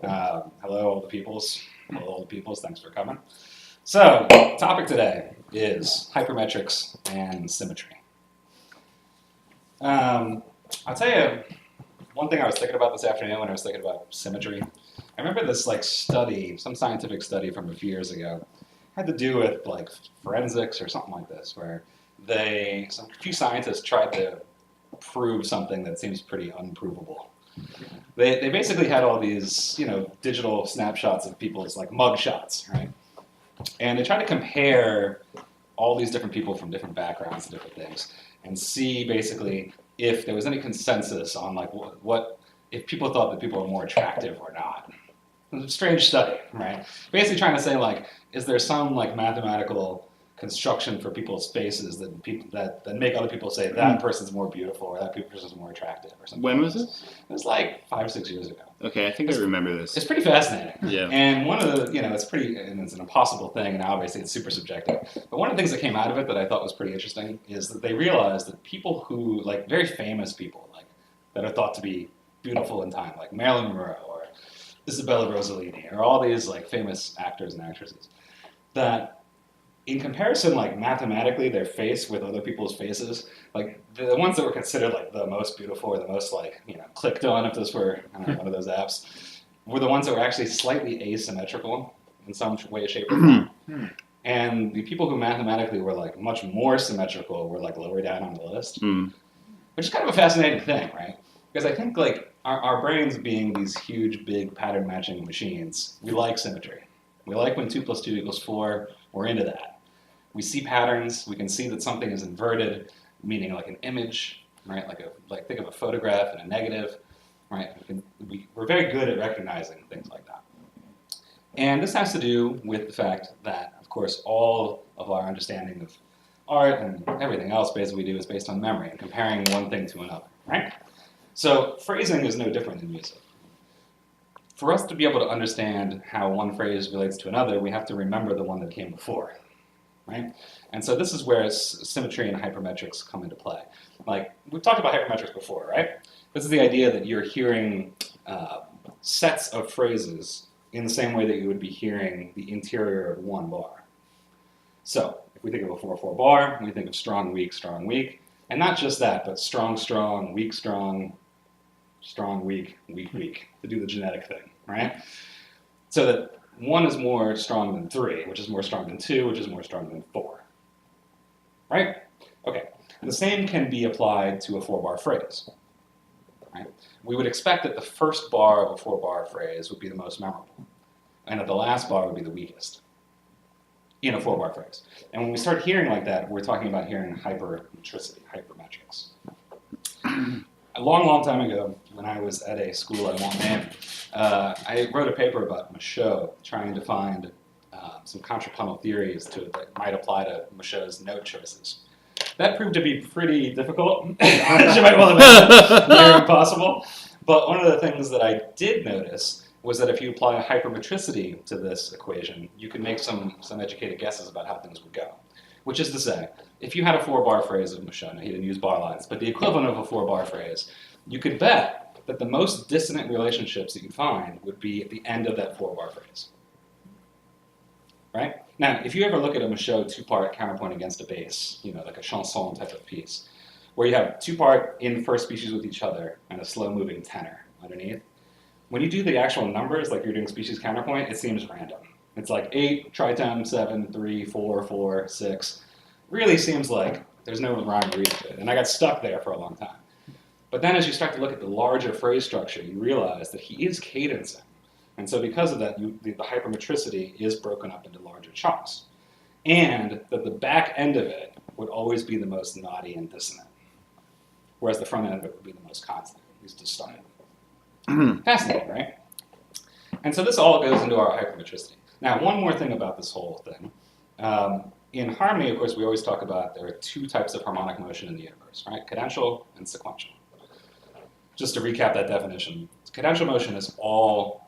Hello, all the peoples. Hello, all the peoples. Thanks for coming. So, topic today is hypermetrics and symmetry. I'll tell you one thing I was thinking about this afternoon when I was thinking about symmetry. I remember this study, some scientific study from a few years ago, had to do with forensics or something like this, where a few scientists tried to prove something that seems pretty unprovable. They basically had all these, digital snapshots of people's mug shots, right? And they tried to compare all these different people from different backgrounds and different things, and see basically if there was any consensus on what if people thought that people were more attractive or not. It was a strange study, right? Basically trying to say is there some mathematical construction for people's faces that make other people say that person's more beautiful or that person's more attractive or something. When was this? It was 5 or 6 years ago. Okay, I think I remember this. It's pretty fascinating. Yeah. And one of the, and it's an impossible thing, and obviously it's super subjective. But one of the things that came out of it that I thought was pretty interesting is that they realized that people who, very famous people, that are thought to be beautiful in time, like Marilyn Monroe or Isabella Rossellini, or all these famous actors and actresses, that in comparison, mathematically, their face with other people's faces, the ones that were considered the most beautiful or the most clicked on, if this were one of those apps, were the ones that were actually slightly asymmetrical in some way, shape, or form. And the people who mathematically were much more symmetrical were lower down on the list, which is kind of a fascinating thing, right? Because I think our brains being these huge, big pattern matching machines, we like symmetry. We like when 2 + 2 = 4. We're into that. We see patterns. We can see that something is inverted, meaning an image, right? Think of a photograph and a negative, right? We're very good at recognizing things like that. And this has to do with the fact that, of course, all of our understanding of art and everything else basically we do is based on memory and comparing one thing to another, right? So phrasing is no different than music. For us to be able to understand how one phrase relates to another, we have to remember the one that came before. Right? And so this is where symmetry and hypermetrics come into play. We've talked about hypermetrics before, right? This is the idea that you're hearing sets of phrases in the same way that you would be hearing the interior of one bar. So if we think of a 4/4 bar, we think of strong, weak, and not just that, but strong, weak, strong, weak, weak, to do the genetic thing, right? So that 1 is more strong than 3, which is more strong than 2, which is more strong than 4. Right? Okay. The same can be applied to a 4-bar phrase. Right? We would expect that the first bar of a 4-bar phrase would be the most memorable, and that the last bar would be the weakest in a 4-bar phrase. And when we start hearing like that, we're talking about hearing hypermetricity, hypermetrics. A long time ago, when I was at a school I won't name, I wrote a paper about Michaud, trying to find some contrapuntal theories that might apply to Michaud's note choices. That proved to be pretty difficult, as you might well imagine, near impossible. But one of the things that I did notice was that if you apply hypermetricity to this equation, you can make some educated guesses about how things would go. Which is to say, if you had a 4-bar phrase of Michaud, now he didn't use bar lines, but the equivalent of a 4-bar phrase, you could bet that the most dissonant relationships that you'd find would be at the end of that 4-bar phrase. Right? Now, if you ever look at a Michaud 2-part counterpoint against a bass, like a chanson type of piece, where you have 2-part in first species with each other and a slow-moving tenor underneath, when you do the actual numbers, like you're doing species counterpoint, it seems random. It's 8, tritone, 7, 3, 4, 4, 6. Really seems like there's no rhyme or reason to it. And I got stuck there for a long time. But then as you start to look at the larger phrase structure, you realize that he is cadencing. And so because of that, the hypermetricity is broken up into larger chunks. And that the back end of it would always be the most naughty and dissonant. Whereas the front end of it would be the most constant, at least to start. Fascinating, right? And so this all goes into our hypermetricity. Now, one more thing about this whole thing. In harmony, of course, we always talk about there are 2 types of harmonic motion in the universe, right? Cadential and sequential. Just to recap that definition, cadential motion is all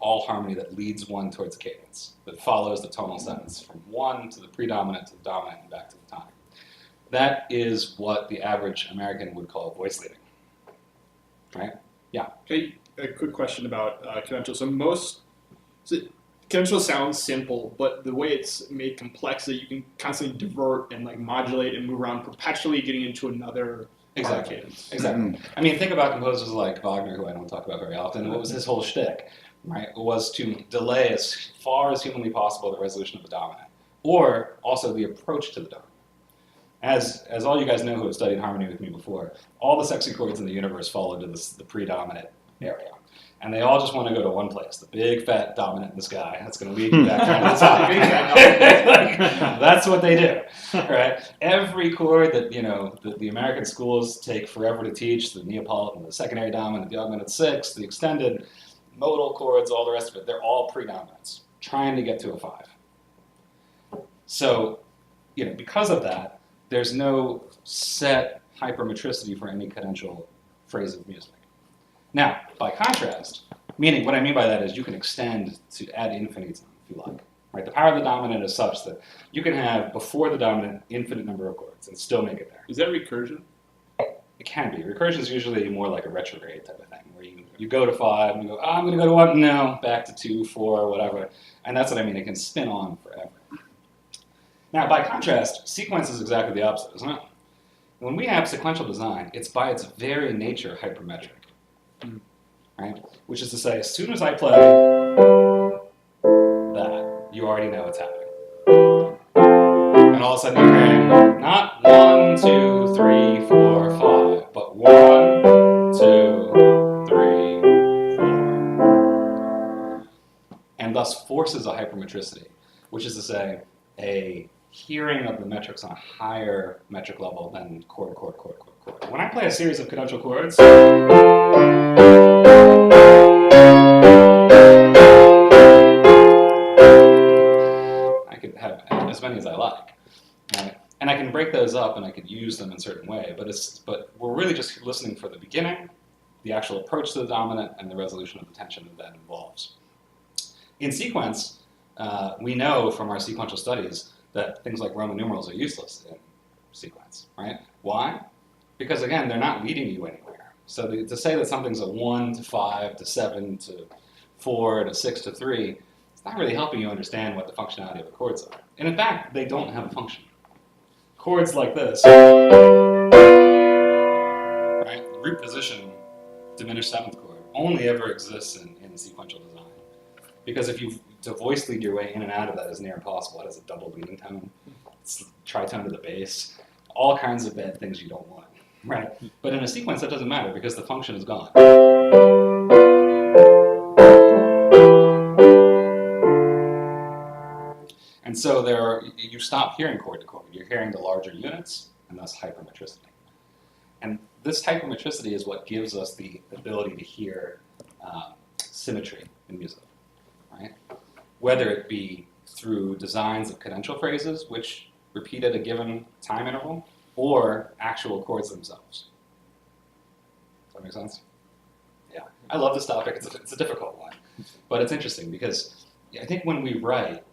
harmony that leads one towards cadence, that follows the tonal sentence from 1 to the predominant to the dominant and back to the tonic. That is what the average American would call voice leading, right? Yeah. Okay, a quick question about cadential. Cadential sounds simple, but the way it's made complex is that you can constantly divert and like modulate and move around, perpetually getting into another cadence. Exactly. I mean, think about composers like Wagner, who I don't talk about very often. What was his whole shtick? Right, was to delay as far as humanly possible the resolution of the dominant, or also the approach to the dominant. As all you guys know who have studied harmony with me before, all the sexy chords in the universe fall into the predominant area. And they all just want to go to one place, the big, fat dominant in the sky. That's going to lead you back down to the top. That's what they do, right? Every chord that, the American schools take forever to teach, the Neapolitan, the secondary dominant, the augmented sixth, the extended modal chords, all the rest of it, they're all predominants, trying to get to a 5. So, because of that, there's no set hypermetricity for any cadential phrase of music. Now, by contrast, meaning what I mean by that is you can extend to ad infinitum if you like. Right? The power of the dominant is such that you can have before the dominant infinite number of chords and still make it there. Is that recursion? It can be. Recursion is usually more like a retrograde type of thing, where you go to 5 and you go, I'm going to go to 1, no, back to 2, 4, whatever. And that's what I mean. It can spin on forever. Now, by contrast, sequence is exactly the opposite, isn't it? When we have sequential design, it's by its very nature hypermetric. Right? Which is to say, as soon as I play that, you already know what's happening. And all of a sudden you're hearing not 1, 2, 3, 4, 5, but 1, 2, 3, 4. And thus forces a hypermetricity, which is to say, a hearing of the metrics on a higher metric level than chord, chord, chord, chord, chord. When I play a series of cadential chords, I could have as many as I like. Right? And I can break those up and I could use them in a certain way, but we're really just listening for the beginning, the actual approach to the dominant, and the resolution of the tension that involves. In sequence, we know from our sequential studies that things like Roman numerals are useless in sequence, right? Why? Because again, they're not leading you anywhere. So to say that something's a 1 to 5 to 7 to 4 to 6 to 3, it's not really helping you understand what the functionality of the chords are. And in fact, they don't have a function. Chords like this, right? Root position, diminished 7th chord, only ever exists in sequential design. Because if to voice lead your way in and out of that is near impossible. It has a double leading tone. It's tritone to the bass. All kinds of bad things you don't want, right? But in a sequence, that doesn't matter because the function is gone. And so you stop hearing chord to chord. You're hearing the larger units, and thus hypermetricity. And this hypermetricity is what gives us the ability to hear symmetry in music, right? Whether it be through designs of cadential phrases, which repeat at a given time interval, or actual chords themselves. Does that make sense? Yeah. I love this topic. It's a difficult one. But it's interesting because I think when we write,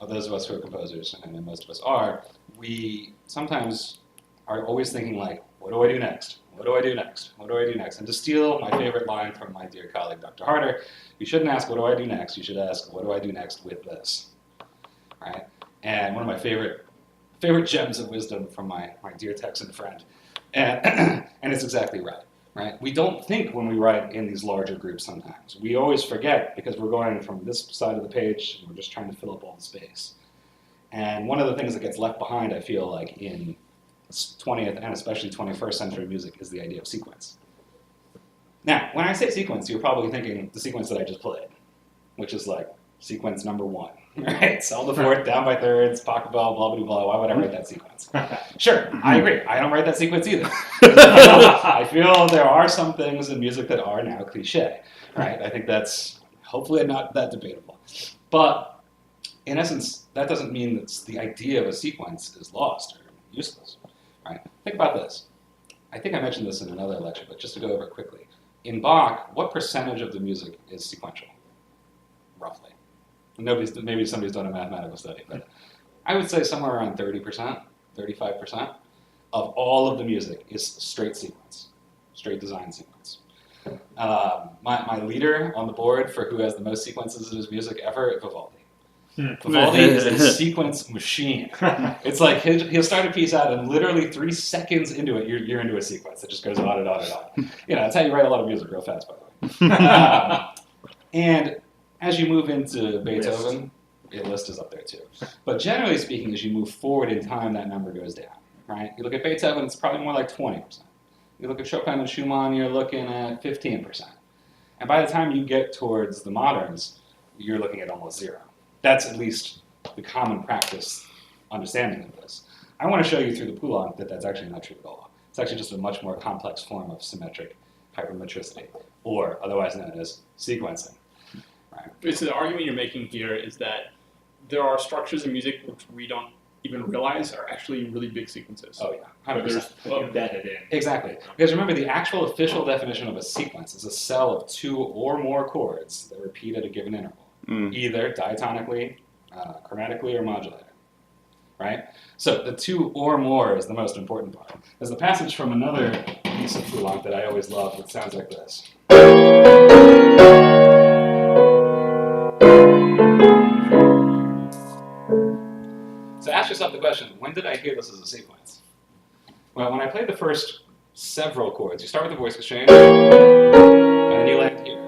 those of us who are composers, and most of us are, we sometimes are always thinking like, what do I do next? What do I do next? What do I do next? And to steal my favorite line from my dear colleague, Dr. Harder, you shouldn't ask, what do I do next? You should ask, what do I do next with this? Right? And one of my favorite gems of wisdom from my dear Texan friend. And it's exactly right. Right? We don't think when we write in these larger groups sometimes. We always forget because we're going from this side of the page and we're just trying to fill up all the space. And one of the things that gets left behind, I feel like, in 20th and especially 21st century music is the idea of sequence. Now, when I say sequence, you're probably thinking the sequence that I just played, which is like sequence number 1, right? Sol to fourth, down by thirds, pocket bell, blah, blah, blah. Why would I write that sequence? Sure, I agree. I don't write that sequence either. I feel there are some things in music that are now cliche, right? I think that's hopefully not that debatable. But in essence, that doesn't mean that the idea of a sequence is lost or useless, right? Think about this. I think I mentioned this in another lecture, but just to go over it quickly. In Bach, what percentage of the music is sequential, roughly? Maybe somebody's done a mathematical study, but I would say somewhere around 30%, 35% of all of the music is straight sequence, straight design sequence. My leader on the board for who has the most sequences in his music ever, Vivaldi. Vivaldi is a sequence machine. It's like he'll start a piece out, and literally 3 seconds into it, you're into a sequence that just goes on and on and on. That's how you write a lot of music real fast, by the way. And as you move into Beethoven, list is up there too. But generally speaking, as you move forward in time, that number goes down. Right? You look at Beethoven, it's probably more like 20%. You look at Chopin and Schumann, you're looking at 15%. And by the time you get towards the moderns, you're looking at almost 0. That's at least the common practice understanding of this. I want to show you through the Poulenc that that's actually not true at all. It's actually just a much more complex form of symmetric hypermetricity, or otherwise known as sequencing. Right? So the argument you're making here is that there are structures in music which we don't even realize are actually really big sequences. Oh yeah, 100%. Embedded in. Exactly. Because remember, the actual official definition of a sequence is a cell of 2 or more chords that repeat at a given interval, either diatonically, chromatically, or modulated. Right? So the 2 or more is the most important part. There's a passage from another piece of Poulenc that I always love that sounds like this. So ask yourself the question, when did I hear this as a sequence? Well, when I played the first several chords, you start with the voice exchange, and then you land here.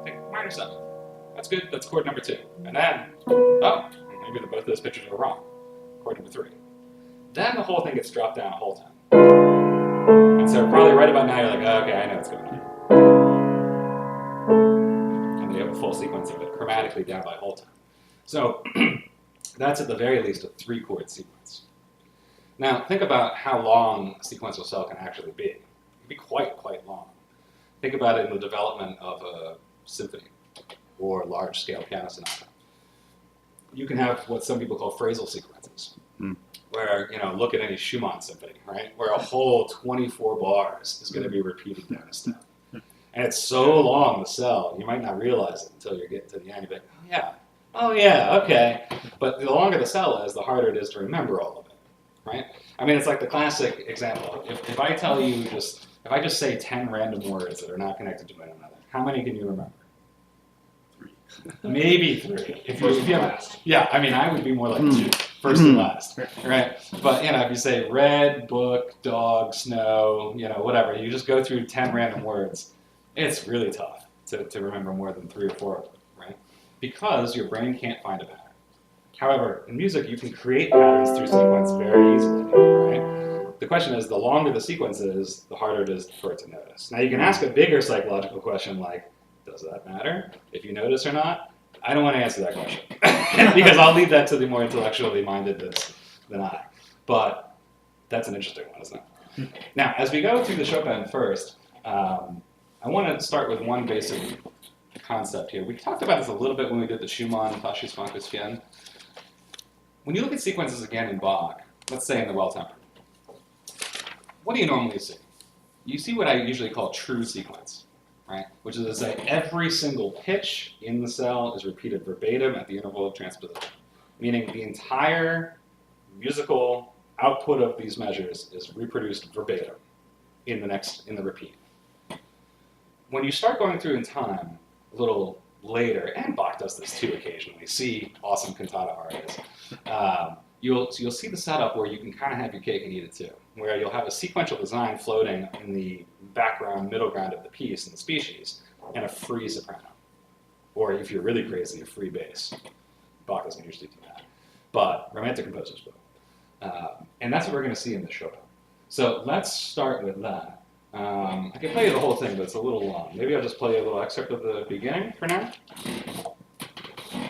Take minor 7. That's good, that's chord number 2. And then, maybe both of those pictures are wrong. Chord number 3. Then the whole thing gets dropped down a whole time. And so probably right about now you're like, oh, okay, I know what's going on. And then you have a full sequence of it chromatically down by whole time. So that's at the very least a 3-chord sequence. Now think about how long a sequential cell can actually be. It can be quite long. Think about it in the development of a symphony or large-scale piano sonata. You can have what some people call phrasal sequences, where, look at any Schumann symphony, right? Where a whole 24 bars is going to be repeated down a step. And it's so long, the cell, you might not realize it until you get to the end. You're like, oh yeah, okay. But the longer the cell is, the harder it is to remember all of it, right? I mean, it's like the classic example. If I tell you if I just say 10 random words that are not connected to one another, how many can you remember? 3. Maybe 3. If you last. Yeah, I mean, I would be more like 2, first and last, right? But, if you say red, book, dog, snow, whatever, you just go through 10 random words, it's really tough to remember more than 3 or 4 of them, right? Because your brain can't find a pattern. However, in music, you can create patterns through sequence very easily, right? The question is, the longer the sequence is, the harder it is for it to notice. Now, you can ask a bigger psychological question like, does that matter if you notice or not? I don't want to answer that question because I'll leave that to the more intellectually minded than I. But that's an interesting one, isn't it? Now, as we go through the Chopin first, I want to start with one basic concept here. We talked about this a little bit when we did the Schumann Faschismus. When you look at sequences again in Bach, let's say in the well-tempered, what do you normally see? You see what I usually call true sequence, right? Which is to say every single pitch in the cell is repeated verbatim at the interval of transposition, meaning the entire musical output of these measures is reproduced verbatim in the repeat. When you start going through in time, a little later, and Bach does this too occasionally, see awesome cantata arias, you'll see the setup where you can kind of have your cake and eat it too, where you'll have a sequential design floating in the background, middle ground of the piece and the species, and a free soprano. Or if you're really crazy, a free bass. Bach doesn't usually do that, but Romantic composers will. And that's what we're going to see in the Chopin. So let's start with that. I can play you the whole thing, but it's a little long. Maybe I'll just play you a little excerpt of the beginning for now.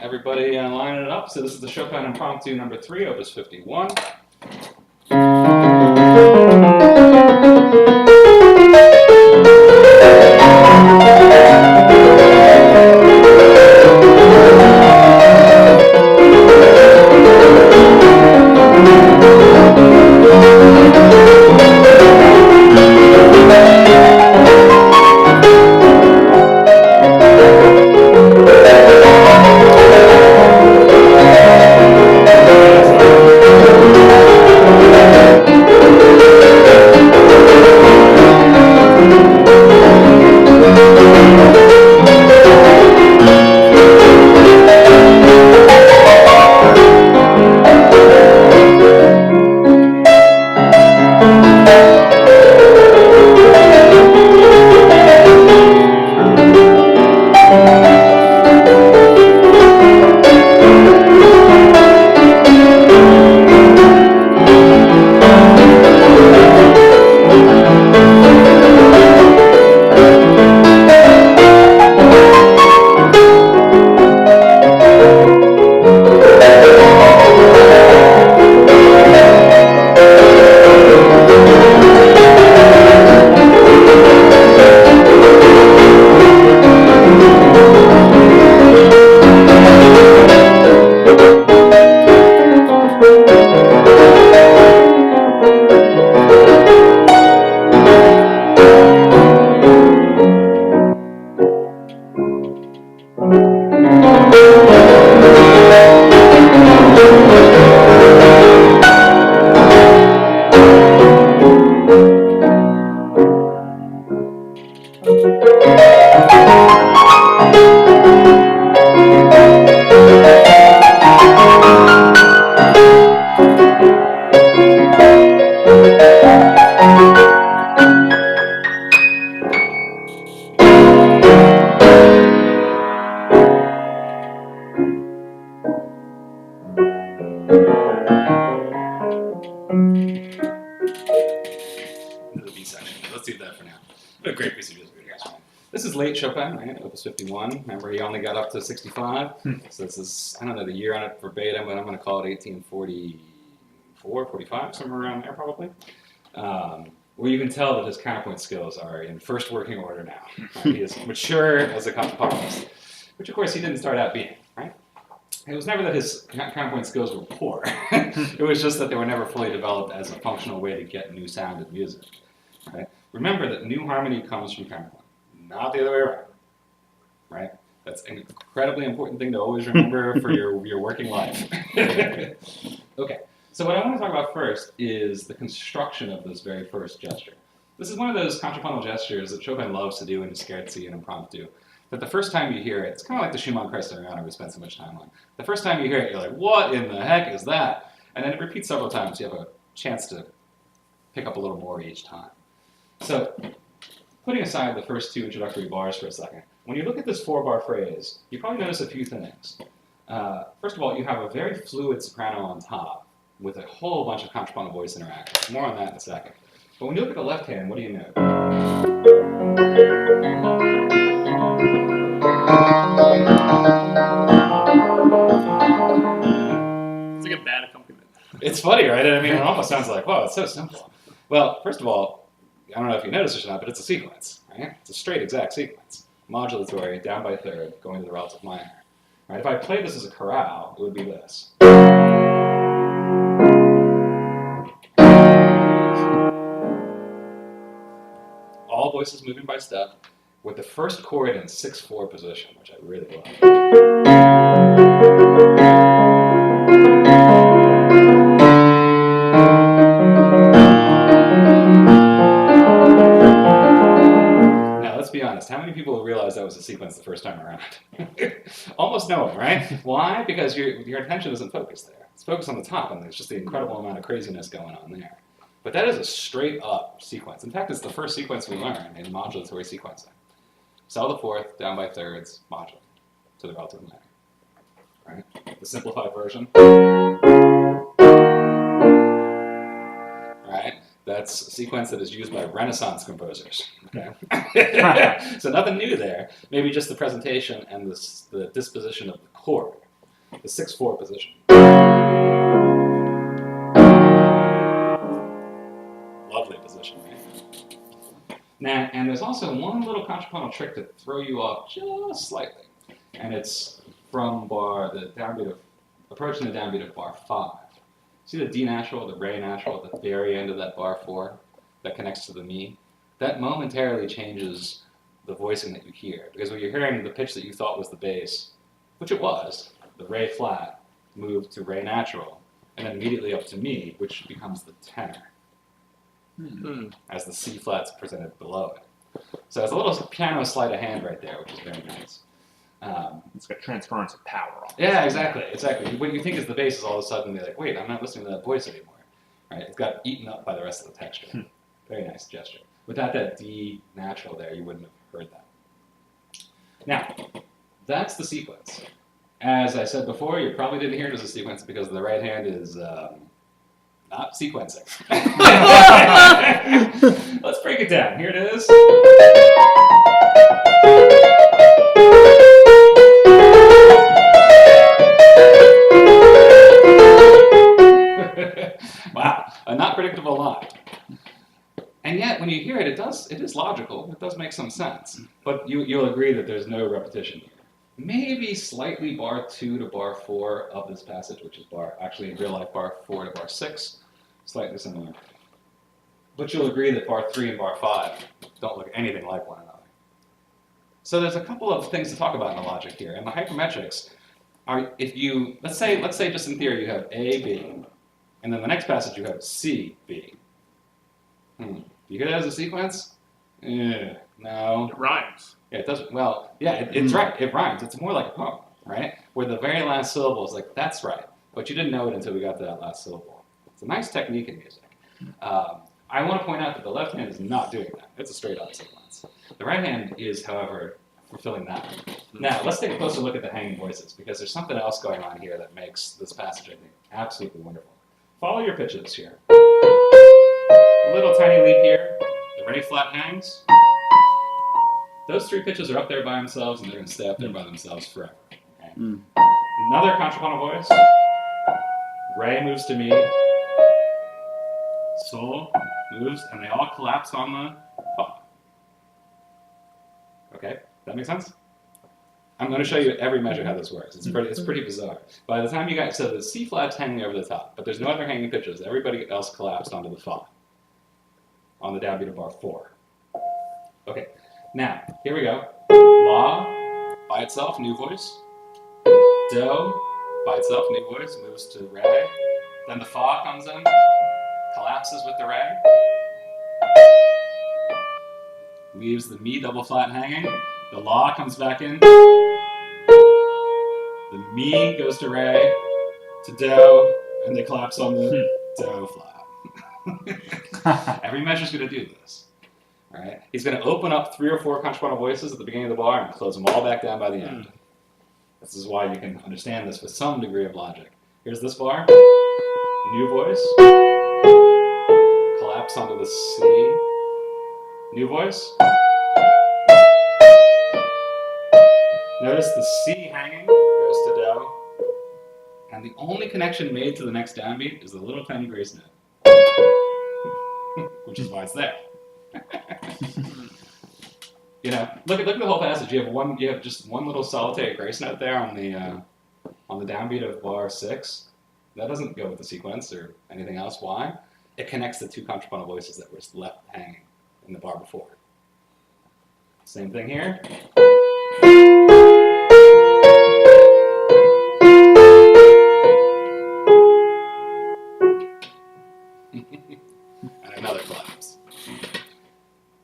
Everybody line it up. So this is the Chopin Impromptu number 3, opus 51. This is late Chopin, right? Opus 51. Remember, he only got up to 65. So this is, I don't know the year on it verbatim, but I'm going to call it 1844, 45, somewhere around there probably. Where you can tell that his counterpoint skills are in first working order now. Right? He is mature as a contrapuntist, which of course he didn't start out being, right? It was never that his counterpoint skills were poor. It was just that they were never fully developed as a functional way to get new sound in music. Right? Remember that new harmony comes from counterpoint, not the other way around. Right? That's an incredibly important thing to always remember for your working life. Okay, so what I want to talk about first is the construction of this very first gesture. This is one of those contrapuntal gestures that Chopin loves to do in scherzi and impromptu. That the first time you hear it, it's kind of like the Schumann Kreuzleriana we spent so much time on. The first time you hear it, you're like, what in the heck is that? And then it repeats several times. You have a chance to pick up a little more each time. So, putting aside the first two introductory bars for a second, when you look at this 4-bar phrase, you probably notice a few things. First of all, you have a very fluid soprano on top with a whole bunch of contrapuntal voice interaction. More on that in a second. But when you look at the left hand, what do you note? It's like a bad accompaniment. It's funny, right? I mean, it almost sounds like, wow, it's so simple. Well, first of all, I don't know if you noticed this or not, but it's a sequence, right? It's a straight exact sequence. Modulatory, down by third, going to the relative minor. Right? If I played this as a chorale, it would be this. All voices moving by step, with the first chord in 6/4 position, which I really love. Now, let's be honest. How many people realize that was a sequence the first time around? Almost no one, right? Why? Because your attention isn't focused there. It's focused on the top, and there's just the incredible amount of craziness going on there. But that is a straight-up sequence. In fact, it's the first sequence we learn in modulatory sequencing. Cell the fourth, down by thirds, modulate to the relative minor. Right? The simplified version. Right? That's a sequence that is used by Renaissance composers. Okay? So nothing new there. Maybe just the presentation and the disposition of the chord. The 6/4 position. Lovely position, right? Now, and there's also one little contrapuntal trick to throw you off just slightly. And it's from approaching the downbeat of bar 5. See the D natural, the Re natural at the very end of that bar 4 that connects to the Mi? That momentarily changes the voicing that you hear. Because when you're hearing the pitch that you thought was the bass, which it was, the Re flat moved to Re natural, and then immediately up to Mi, which becomes the tenor, as the C flat's presented below it. So it's a little piano sleight of hand right there, which is very nice. It's got transference of power. Almost. Yeah, exactly. What you think is the bass is all of a sudden be like, wait, I'm not listening to that voice anymore. Right? It got eaten up by the rest of the texture. Very nice gesture. Without that D natural there, you wouldn't have heard that. Now, that's the sequence. As I said before, you probably didn't hear it as a sequence because the right hand is not sequencing. Let's break it down. Here it is. Wow, a not predictable line. And yet, when you hear it, it is logical. It does make some sense. But you'll agree that there's no repetition here. Maybe slightly bar 2 to bar 4 of this passage, which is actually in real life bar 4 to bar 6, slightly similar. But you'll agree that bar 3 and bar 5 don't look anything like one another. So there's a couple of things to talk about in the logic here. And the hypermetrics are, if you, let's say just in theory you have A, B, and then the next passage you have C, B. Do you hear that as a sequence? No. It rhymes. Yeah, it doesn't. Well, yeah, it's right. It rhymes. It's more like a poem, right? Where the very last syllable is like, that's right. But you didn't know it until we got to that last syllable. It's a nice technique in music. I want to point out that the left hand is not doing that. It's a straight up sequence. The right hand is, however, fulfilling that. Now, let's take a closer look at the hanging voices, because there's something else going on here that makes this passage, I think, absolutely wonderful. Follow your pitches here. A little tiny leap here. The re flat hangs. Those three pitches are up there by themselves, and they're going to stay up there by themselves forever. Okay? Another contrapuntal voice. Re moves to mi. Sol moves, and they all collapse on the fa. Okay, that makes sense? I'm going to show you every measure how this works. It's pretty bizarre. By the time you got, so the C flat's hanging over the top, but there's no other hanging pitches. Everybody else collapsed onto the fa on the downbeat of bar 4. Okay, now, here we go. La, by itself, new voice. Do, by itself, new voice, moves to re. Then the fa comes in, collapses with the re. Leaves the mi double flat hanging. The la comes back in. The mi goes to re, to do, and they collapse on the do flat. Every measure's going to do this. All right? He's going to open up 3 or 4 contrapuntal voices at the beginning of the bar and close them all back down by the end. This is why you can understand this with some degree of logic. Here's this bar. New voice. Collapse onto the C. New voice. Notice the C hanging goes to do. And the only connection made to the next downbeat is the little tiny grace note. Which is why it's there. You know, look at the whole passage. You have just one little solitary grace note there on the downbeat of bar 6. That doesn't go with the sequence or anything else. Why? It connects the 2 contrapuntal voices that were left hanging in the bar before. Same thing here. And another collapse.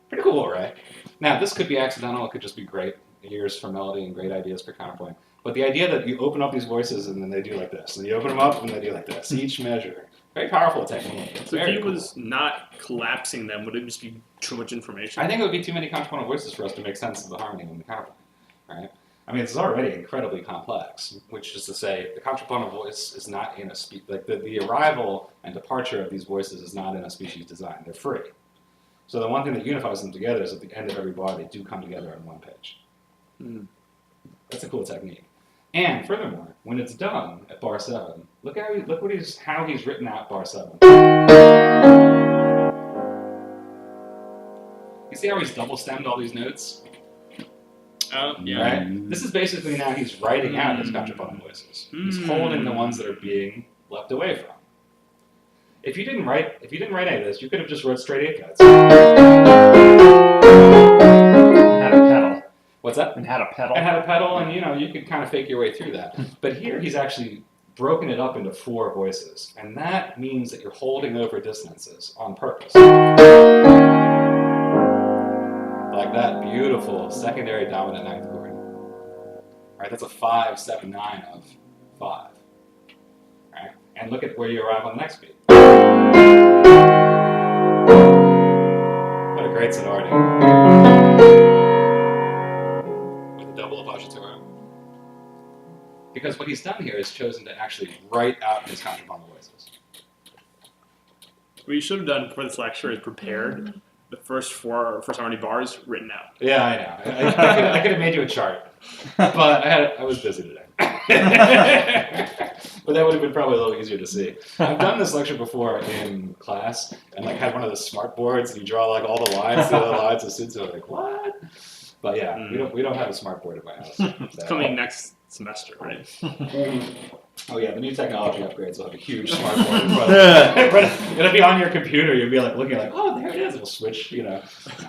Pretty cool, right? Now, this could be accidental. It could just be great ears for melody and great ideas for counterpoint. But the idea that you open up these voices and then they do like this, and you open them up and they do like this, each measure. Very powerful technique. So if he was not collapsing them, would it just be too much information? I think it would be too many contrapuntal voices for us to make sense of the harmony and the counterpoint. Right? I mean, it's already incredibly complex, which is to say, the contrapuntal voice is not in a like the arrival and departure of these voices is not in a species design. They're free. So the one thing that unifies them together is at the end of every bar, they do come together on one pitch. That's a cool technique. And furthermore, when it's done at bar 7, look how he's written out bar 7. You see how he's double stemmed all these notes? Yeah. Right? This is basically now he's writing out his contrapuntal voices. He's holding the ones that are being left away from. If you didn't write any of this, you could have just wrote straight 8 cuts. Had a pedal. What's that? And had a pedal. And had a pedal, and you could kind of fake your way through that. But here he's actually broken it up into 4 voices, and that means that you're holding over dissonances on purpose. Like that beautiful secondary dominant 9th chord. All right, that's a 5, 7, 9 of 5. All right, and look at where you arrive on the next beat. What a great sonority. With a double appoggiatura. Because what he's done here is chosen to actually write out his contrapuntal voices. What you should have done for this lecture is prepared the first harmony bars written out. Yeah, I know. I could have made you a chart, but I was busy today. But that would have been probably a little easier to see. I've done this lecture before in class, and had one of the smart boards, and you draw all the lines, the other lines, and students are like, "What?" But yeah, we don't have a smart board at my house. It's coming next semester, right? Oh yeah, the new technology upgrades will have a huge smartboard in front of it. It'll be on your computer. You'll be like looking like, oh, there it is. It'll switch, you know.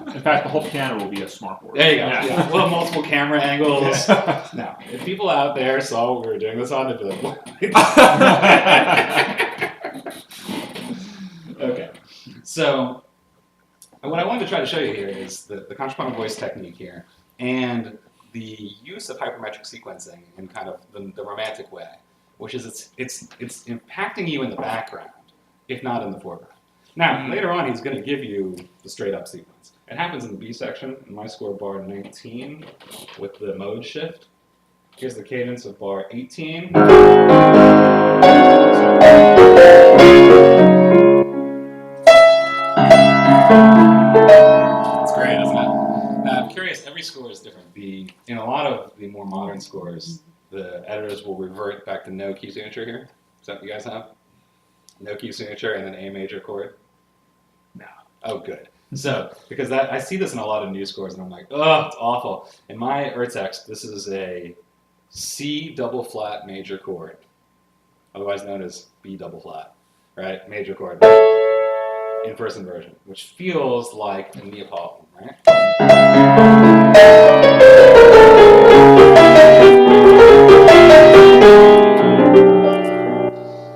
In fact, the whole piano will be a smartboard. There you go. Yeah. We'll have multiple camera angles. Now, if people out there saw what we were doing this on, they'd be like, what? Okay. So, what I wanted to try to show you here is the contrapuntal voice technique here, and the use of hypermetric sequencing in kind of the romantic way, which is it's impacting you in the background, if not in the foreground. Now, later on, he's going to give you the straight-up sequence. It happens in the B section, in my score bar 19, with the mode shift. Here's the cadence of bar 18. It's great, isn't it? Now, I'm curious, every score is different. In a lot of the more modern scores, the editors will revert back to no key signature here. Is that what you guys have? No key signature and an A major chord? No. Oh, good. So, because I see this in a lot of new scores, and I'm like, oh, it's awful. In my text, this is a C double flat major chord, otherwise known as B double flat, right? Major chord in first inversion, which feels like a Neapolitan, right?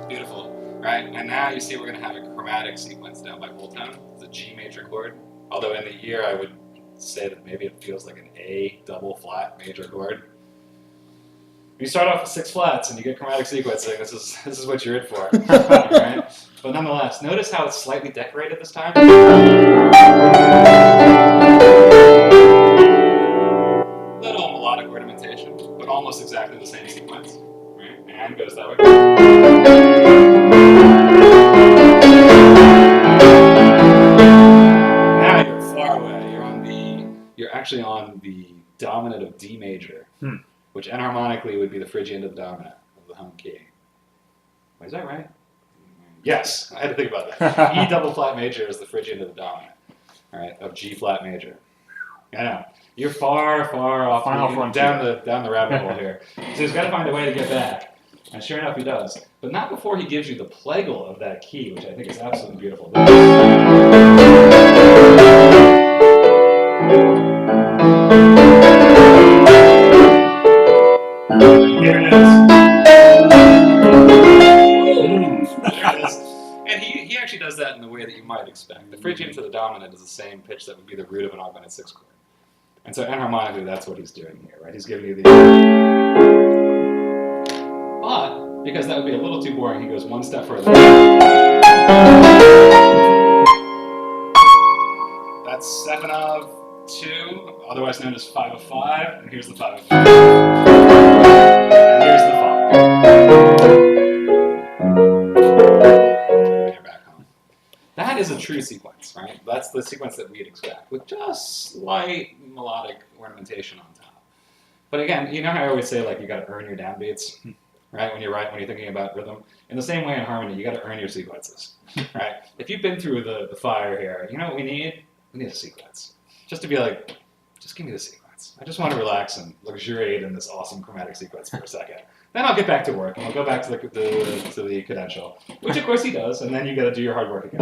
Beautiful, right? And now you see we're going to have a chromatic sequence down by whole tone. It's a G major chord. Although in the ear I would say that maybe it feels like an A double flat major chord. You start off with 6 flats and you get chromatic sequencing. This is what you're in for, right? But nonetheless, notice how it's slightly decorated this time. Little melodic ornamentation, but almost exactly the same sequence, right? And goes that way. Now you're far away. You're actually on the dominant of D major. Which enharmonically would be the Phrygian to the dominant of the home key. Wait, is that right? Yes, I had to think about that. E double flat major is the Phrygian to the dominant, all right, of G flat major. I know. You're far, far off down the rabbit hole here. So he's got to find a way to get back. And sure enough, he does. But not before he gives you the plagal of that key, which I think is absolutely beautiful. Here it is. There it is. And he actually does that in the way that you might expect. The Phrygian to the dominant is the same pitch that would be the root of an augmented 6 chord. And so enharmonically, that's what he's doing here, right? He's giving you the... But, because that would be a little too boring, he goes one step further. That's 7 of 2, otherwise known as 5 of 5, and here's the 5 of 5. And here's the 5. You're back home. That is a true sequence, right? That's the sequence that we'd expect, with just slight melodic ornamentation on top. But again, you know how I always say, like, you got to earn your downbeats, right? When you're thinking about rhythm. In the same way in harmony, you got to earn your sequences, right? If you've been through the fire here, you know what we need? We need a sequence. Just to be like, just give me the sequence. I just want to relax and luxuriate in this awesome chromatic sequence for a second. Then I'll get back to work and I'll go back to the cadential, which of course he does, and then you got to do your hard work again.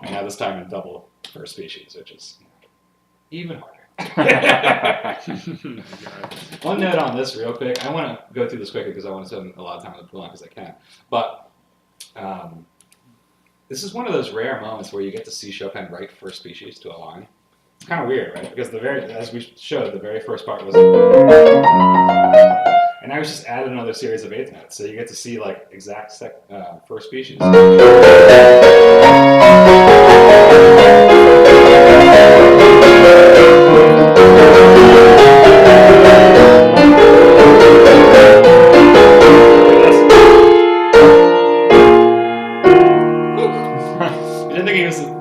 And now this time in double first species, which is even harder. One note on this real quick. I want to go through this quickly because I want to spend a lot of time with Poulenc as I can. But this is one of those rare moments where you get to see Chopin write first species to a line. It's kind of weird, right? Because as we showed, the very first part was, and I was just added another series of eighth notes, so you get to see like exact first species.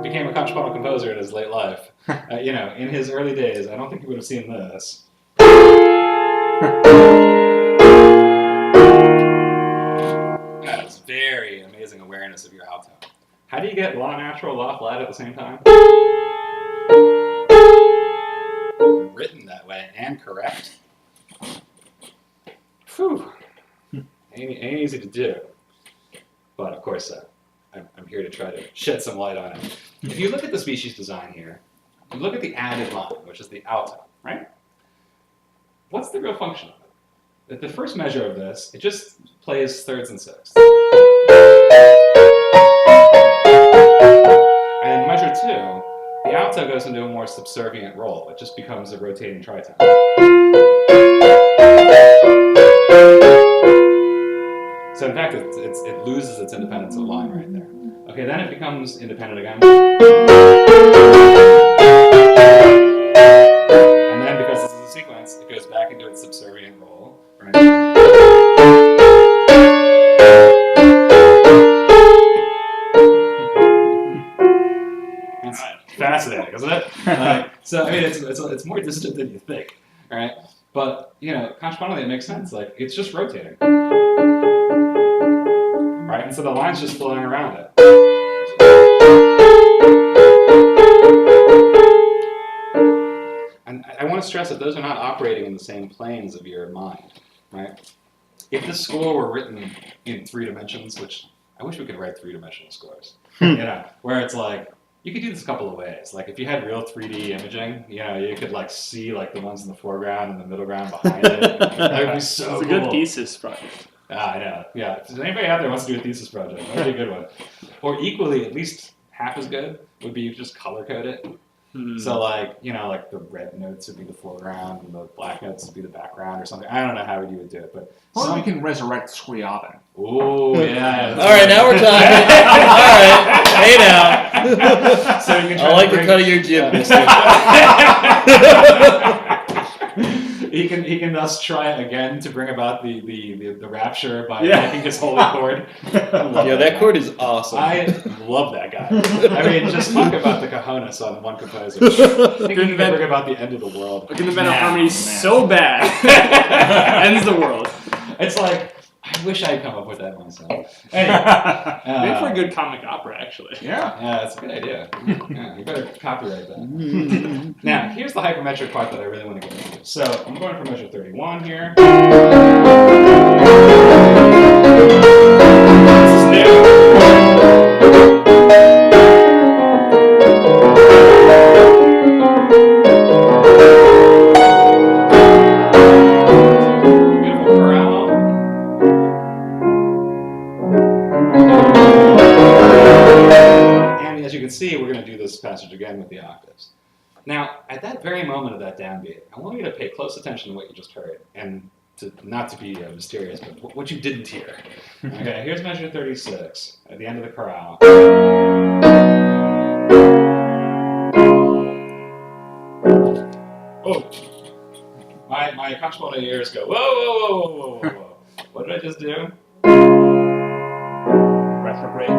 Became a contrapuntal composer in his late life. You know, in his early days, I don't think he would have seen this. That's very amazing awareness of your alto. How do you get law natural, law flat at the same time? Written that way and correct. whew, ain't easy to do. But of course, I'm here to try to shed some light on it. If you look at the species design here, you look at the added line, which is the alto, right? What's the real function of it? The first measure of this, it just plays thirds and sixths. And in measure 2, the alto goes into a more subservient role. It just becomes a rotating tritone. So in fact, it loses its independence of line right there. Okay, then it becomes independent again. And then because this is a sequence, it goes back into its subservient role. Right? It's fascinating, isn't it? So I mean, it's more distant than you think, right? But you know, contrapuntally, it makes sense. Like it's just rotating, right? And so the line's just flowing around it. And I want to stress that those are not operating in the same planes of your mind, right? If this score were written in 3 dimensions, which I wish we could write 3-dimensional scores, you know, where it's like, you could do this a couple of ways. Like if you had real 3D imaging, you know, you could like see like the ones in the foreground and the middle ground behind it. That would be so cool. It's a good thesis project. I know, yeah. If there's anybody out there who wants to do a thesis project, that would be a good one. Or equally, at least half as good, would be you just color code it. So like, you know, like the red notes would be the foreground and the black notes would be the background or something. I don't know how you would do it, but Or we can resurrect s2e8. Oh yeah. All right, now we're talking. All right, hey now. So you can try I like to the cut of your jib, mister. He can thus try again to bring about the rapture by making his holy chord. Yeah, that chord is awesome. I love that guy. I mean, just talk about the cojones on one composer. I think he can bring about the end of the world. Look at the mental harmony so bad. Ends the world. It's like, I wish I'd come up with that myself. Anyway, Made for a good comic opera, actually. Yeah, that's a good idea. Yeah, you better copyright that. Now, here's the hypermetric part that I really want to get into. So, I'm going for measure 31 here. This is new. Beautiful chorale. And as you can see, we're going to do this passage again with the octaves. Now, at that very moment of that downbeat, I want you to pay close attention to what you just heard, and not to be mysterious, but what you didn't hear. Okay, here's measure 36 at the end of the chorale. Oh, my contrapuntal ears go, whoa, whoa, whoa, whoa, whoa, whoa, whoa. What did I just do? Retrograde.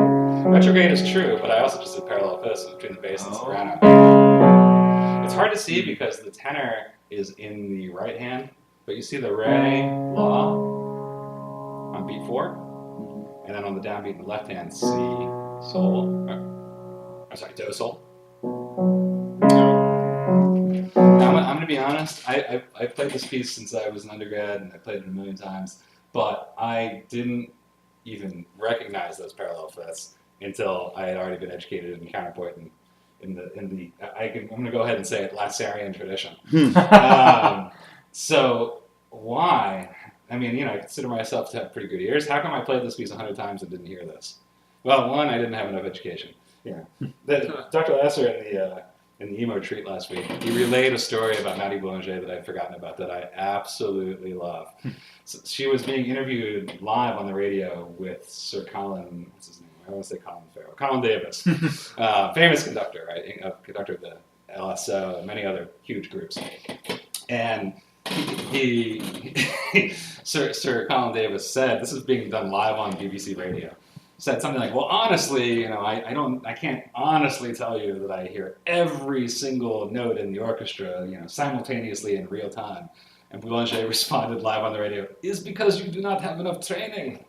Retrograde is true, but I also just did parallel fifths between the bass and soprano. It's hard to see because the tenor is in the right hand, but you see the re, la on beat 4, and then on the downbeat in the left hand, si, sol, do, sol. Now, I'm going to be honest, I've played this piece since I was an undergrad, and I played it a million times, but I didn't even recognize those parallel fifths until I had already been educated in counterpoint and I'm going to go ahead and say it, Lassarian tradition. So why? I mean, you know, I consider myself to have pretty good ears. How come I played this piece 100 times and didn't hear this? Well, one, I didn't have enough education. Yeah. Dr. Lasser in the emo treat last week, he relayed a story about Maddie Boulanger that I'd forgotten about that I absolutely love. So she was being interviewed live on the radio with Sir Colin, what's his name? I want to say Colin Farrell. Colin Davis, famous conductor, right? Conductor of the LSO and many other huge groups. And Sir Colin Davis said, this is being done live on BBC Radio, said something like, well, honestly, you know, I can't honestly tell you that I hear every single note in the orchestra, you know, simultaneously in real time. And Boulanger responded live on the radio, is because you do not have enough training.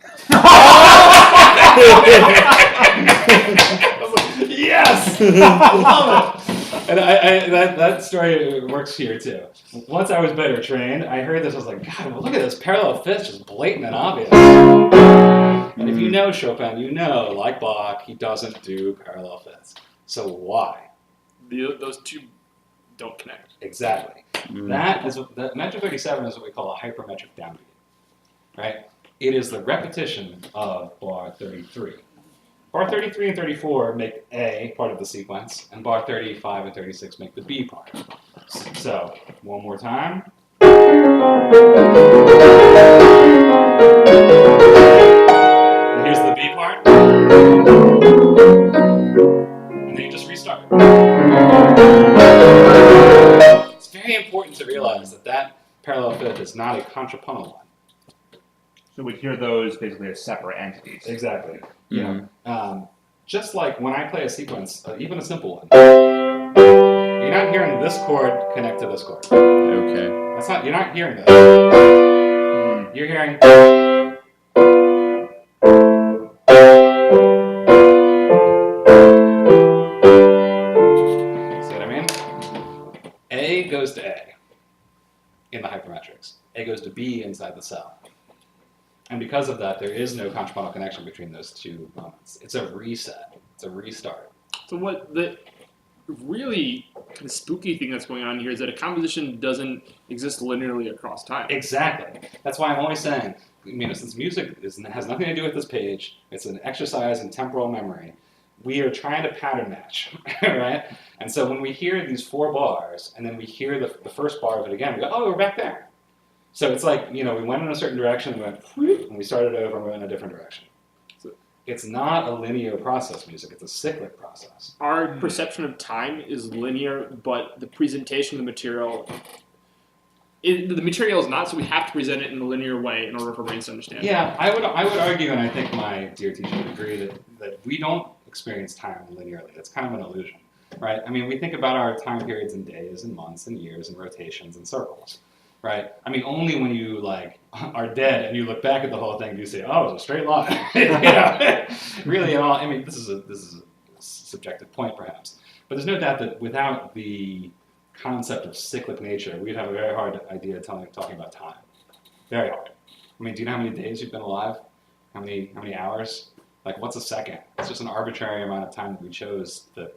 Yes! Love it. And that story works here too. Once I was better trained, I heard this. I was like, God, well, look at this parallel fifth, just blatant and obvious. And if you know Chopin, you know, like Bach, he doesn't do parallel fifths. So why? Those two don't connect. Exactly. The measure 37 is what we call a hypermetric downbeat, right? It is the repetition of bar 33. Bar 33 and 34 make A part of the sequence, and bar 35 and 36 make the B part. So, one more time. And here's the B part. And then you just restart. It's very important to realize that that parallel fifth is not a contrapuntal one. So we hear those basically as separate entities. Exactly. Mhm. Just like when I play a sequence, even a simple one, you're not hearing this chord connect to this chord. Okay. That's not. You're not hearing this. You're hearing. See what I mean? A goes to A in the hypermetrics. A goes to B inside the cell. And because of that, there is no contrapuntal connection between those two moments. It's a reset. It's a restart. So what the really kind of spooky thing that's going on here is that a composition doesn't exist linearly across time. Exactly. That's why I'm always saying, since music has nothing to do with this page, it's an exercise in temporal memory. We are trying to pattern match, right? And so when we hear these 4 bars, and then we hear the first bar of it again, we go, oh, we're back there. So it's like, we went in a certain direction, and we started over, and we went in a different direction. So it's not a linear process, music. It's a cyclic process. Our perception of time is linear, but the presentation of the material, the material is not, so we have to present it in a linear way in order for brains to understand. Yeah, I would argue, and I think my dear teacher would agree, that we don't experience time linearly. It's kind of an illusion, right? We think about our time periods in days and months and years and rotations and circles. Right. Only when you are dead and you look back at the whole thing do you say, "Oh, it's a straight line." Really, this is a subjective point perhaps, but there's no doubt that without the concept of cyclic nature, we'd have a very hard idea talking about time. Very hard. Do you know how many days you've been alive? How many hours? What's a second? It's just an arbitrary amount of time that we chose that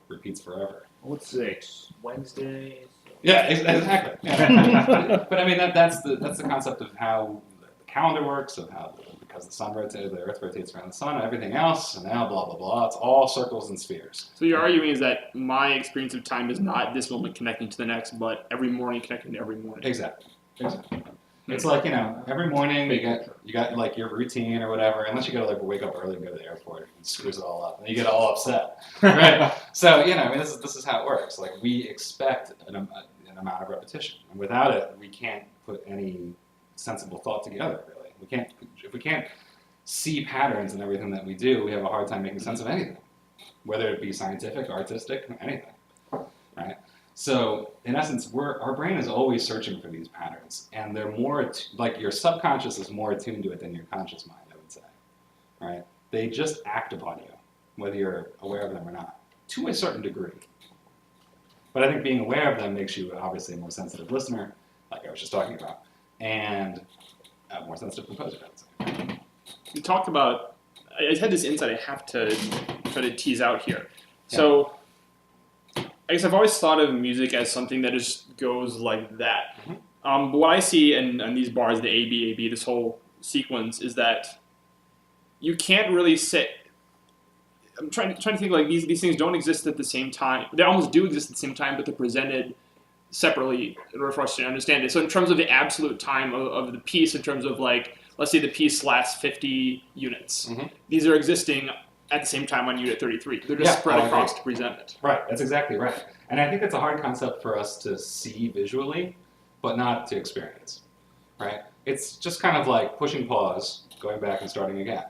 repeats forever. Let's say Wednesdays. Yeah, exactly. Yeah. But that's the concept of how the calendar works, of how because the sun rotates, the Earth rotates around the sun, and everything else, and now blah blah blah. It's all circles and spheres. So you're arguing is that my experience of time is not this moment connecting to the next, but every morning connecting to every morning. Exactly. It's like every morning you got your routine or whatever. Unless you go to wake up early and go to the airport, and screws it all up, and you get all upset, right? So this is how it works. We expect an amount of repetition, and without it, we can't put any sensible thought together. Really, if we can't see patterns in everything that we do, we have a hard time making sense of anything, whether it be scientific, artistic, anything, right? So, in essence, our brain is always searching for these patterns, and they're more your subconscious is more attuned to it than your conscious mind, I would say. Right? They just act upon you, whether you're aware of them or not, to a certain degree. But I think being aware of them makes you obviously a more sensitive listener, like I was just talking about, and a more sensitive composer, I would say. You talked about. I had this insight I have to try to tease out here. Yeah. So. I guess I've always thought of music as something that just goes like that. Mm-hmm. But what I see in these bars, the A, B, A, B, this whole sequence, is that you can't really say... I'm trying to think these things don't exist at the same time. They almost do exist at the same time, but they're presented separately in order for us to understand it. So in terms of the absolute time of the piece, in terms of let's say the piece lasts 50 units. Mm-hmm. These are existing at the same time on unit 33. They're just spread across to present it. Right, that's exactly right. And I think that's a hard concept for us to see visually, but not to experience, right? It's just kind of like pushing pause, going back and starting again.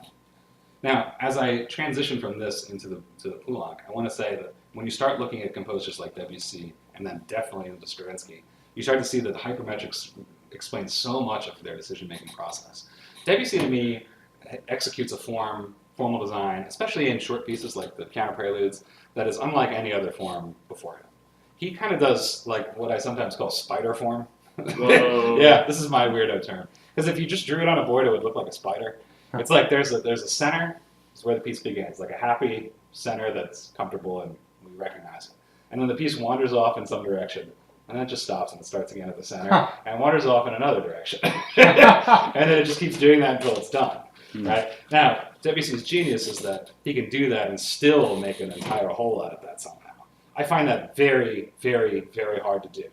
Now, as I transition from this into the Poulenc, I want to say that when you start looking at composers like Debussy, and then definitely into Stravinsky, you start to see that the hypermetrics explain so much of their decision-making process. Debussy, to me, executes a formal design, especially in short pieces like the piano preludes, that is unlike any other form before him. he kind of does like what I sometimes call spider form. Whoa. Yeah, this is my weirdo term. Because if you just drew it on a board, it would look like a spider. It's like there's a center, is where the piece begins, like a happy center that's comfortable and we recognize it. And then the piece wanders off in some direction, and then it just stops and it starts again at the center, and wanders off in another direction. And then it just keeps doing that until it's done. Right? Now, Debussy's genius is that he can do that and still make an entire whole out of that somehow. I find that very, very, very hard to do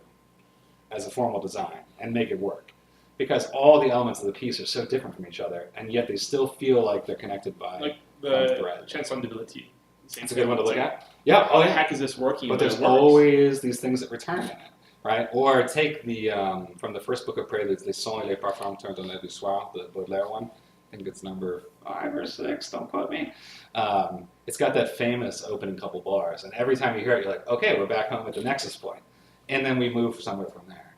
as a formal design and make it work. Because all the elements of the piece are so different from each other, and yet they still feel like they're connected by Like one the thread. transcendability. It's a good one to look at. Yeah, How the heck is this working? But there's it works? always these things that return in it, right? Or take the, from the first book of Preludes, Les Sons et les Parfums Tournés du Soir, the Baudelaire one. I think it's number 5 or 6, don't quote me. It's got that famous opening couple bars, and every time you hear it, you're like, okay, we're back home at the nexus point. And then we move somewhere from there.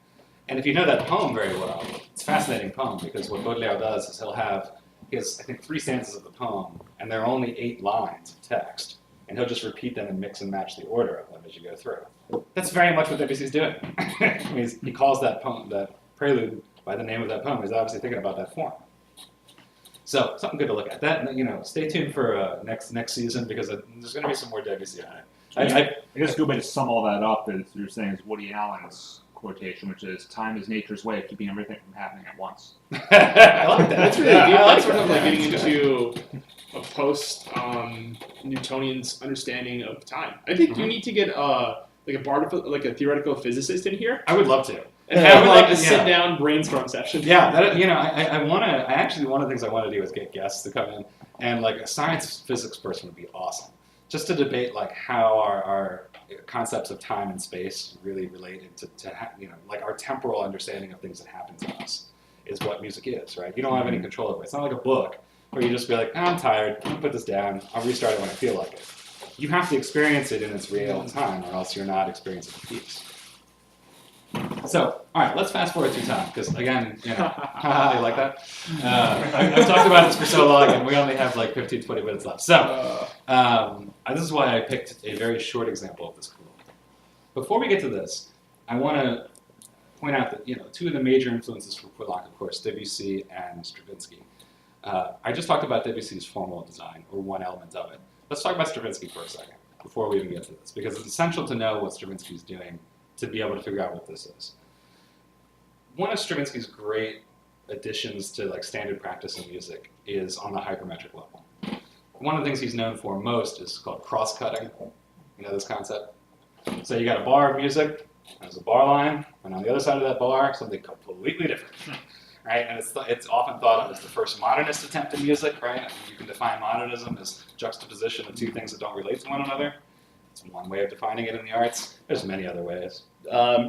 And if you know that poem very well, it's a fascinating poem because what Baudelaire does is he has, I think, 3 stanzas of the poem, and there are only 8 lines of text. And he'll just repeat them and mix and match the order of them as you go through. That's very much what Debussy's doing. He calls that poem, that prelude, by the name of that poem. He's obviously thinking about that form. So something good to look at. That, stay tuned for next season because there's going to be some more Debussy on it. I guess a good way to sum all that up is you're saying is Woody Allen's quotation, which is time is nature's way of keeping everything from happening at once. I like that. That's really Yeah, deep. I like That's sort of that. like getting into a post Newtonian's understanding of time. I think you need to get like a theoretical physicist in here I would love to. and Yeah, I have would like love a to, sit down brainstorm session. Yeah, I actually one of the things I want to do is get guests to come in, and like a science physics person would be awesome, just to debate like how our concepts of time and space really related to like our temporal understanding of things that happen to us is what music is, right? You don't have any control over it. It's not like a book where you just be like, I'm tired, I'm gonna put this down, I'll restart it when I feel like it. You have to experience it in its real time, or else you're not experiencing the piece. So, all right, let's fast forward through time, because again, you like that? I've talked about this for so long, and we only have like 15, 20 minutes left. So, this is why I picked a very short example of this cool. Before we get to this, I want to point out that 2 of the major influences for Poulenc, of course, Debussy and Stravinsky. I just talked about Debussy's formal design, or one element of it. Let's talk about Stravinsky for a second, before we even get to this, because it's essential to know what Stravinsky's doing to be able to figure out what this is. One of Stravinsky's great additions to like standard practice in music is on the hypermetric level. One of the things he's known for most is called cross-cutting. You know this concept? So you got a bar of music, there's a bar line, and on the other side of that bar, something completely different. Right? And it's often thought of as the first modernist attempt in music, right? You can define modernism as juxtaposition of 2 things that don't relate to one another. It's one way of defining it in the arts. There's many other ways.